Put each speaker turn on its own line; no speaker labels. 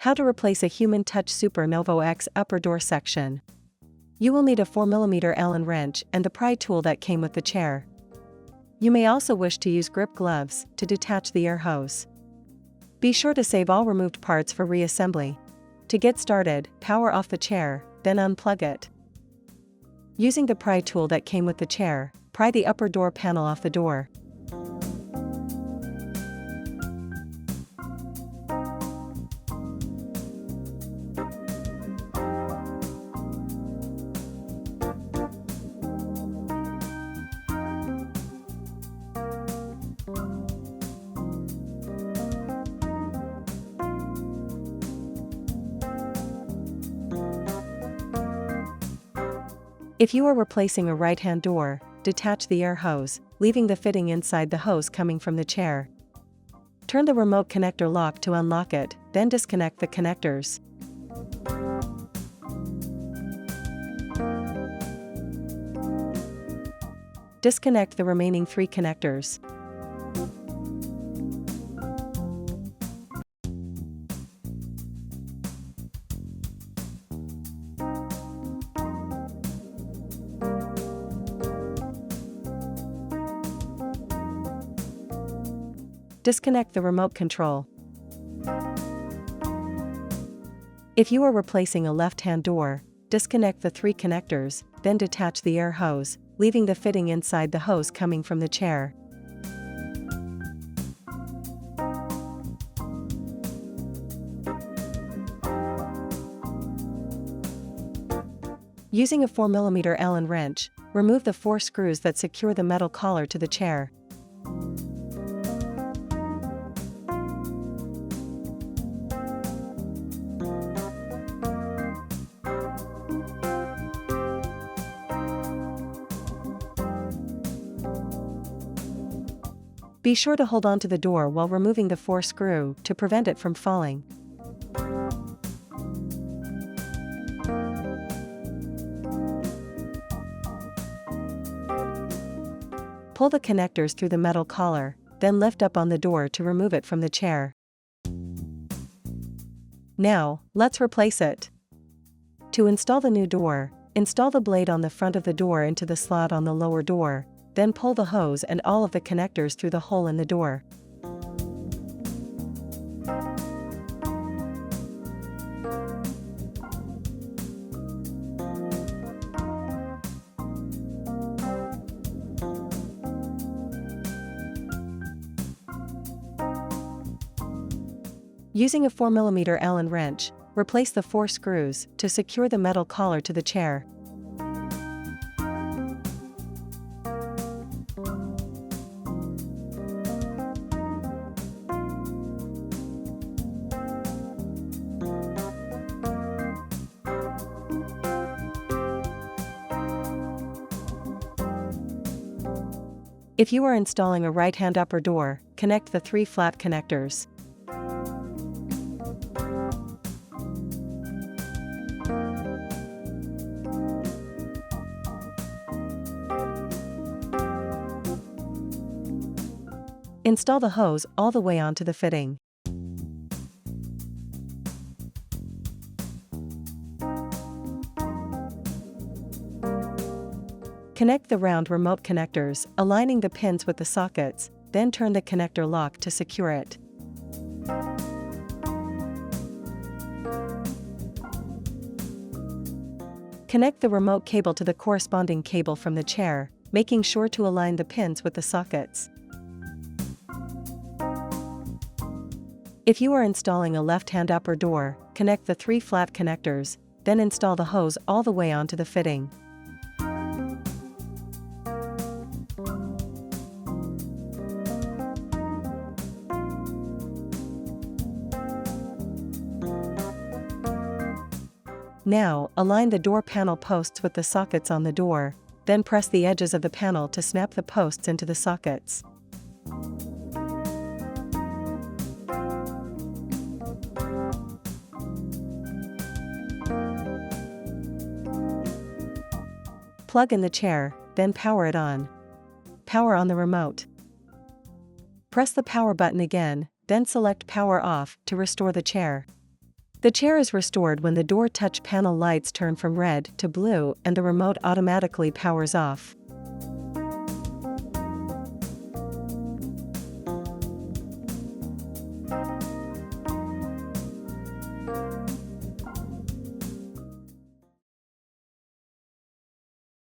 How to replace a human touch Super Novo X upper door section. You will need a 4mm Allen wrench and the pry tool that came with the chair. You may also wish to use grip gloves to detach the air hose. Be sure to save all removed parts for reassembly. To get started, power off the chair, then unplug it. Using the pry tool that came with the chair, pry the upper door panel off the door. If you are replacing a right-hand door, detach the air hose, leaving the fitting inside the hose coming from the chair. Turn the remote connector lock to unlock it, then disconnect the connectors. Disconnect the remaining 3 connectors. Disconnect the remote control. If you are replacing a left-hand door, disconnect the 3 connectors, then detach the air hose, leaving the fitting inside the hose coming from the chair. Using a 4mm Allen wrench, remove the 4 screws that secure the metal collar to the chair. Be sure to hold on to the door while removing the 4 screw to prevent it from falling. Pull the connectors through the metal collar, then lift up on the door to remove it from the chair. Now, let's replace it. To install the new door, install the blade on the front of the door into the slot on the lower door, then pull the hose and all of the connectors through the hole in the door. Using a 4mm Allen wrench, replace the 4 screws to secure the metal collar to the chair. If you are installing a right-hand upper door, connect the 3 flat connectors. Install the hose all the way onto the fitting. Connect the round remote connectors, aligning the pins with the sockets, then turn the connector lock to secure it. Connect the remote cable to the corresponding cable from the chair, making sure to align the pins with the sockets. If you are installing a left-hand upper door, connect the 3 flat connectors, then install the hose all the way onto the fitting. Now, align the door panel posts with the sockets on the door, then press the edges of the panel to snap the posts into the sockets. Plug in the chair, then power it on. Power on the remote. Press the power button again, then select Power Off to restore the chair. The chair is restored when the door touch panel lights turn from red to blue and the remote automatically powers off.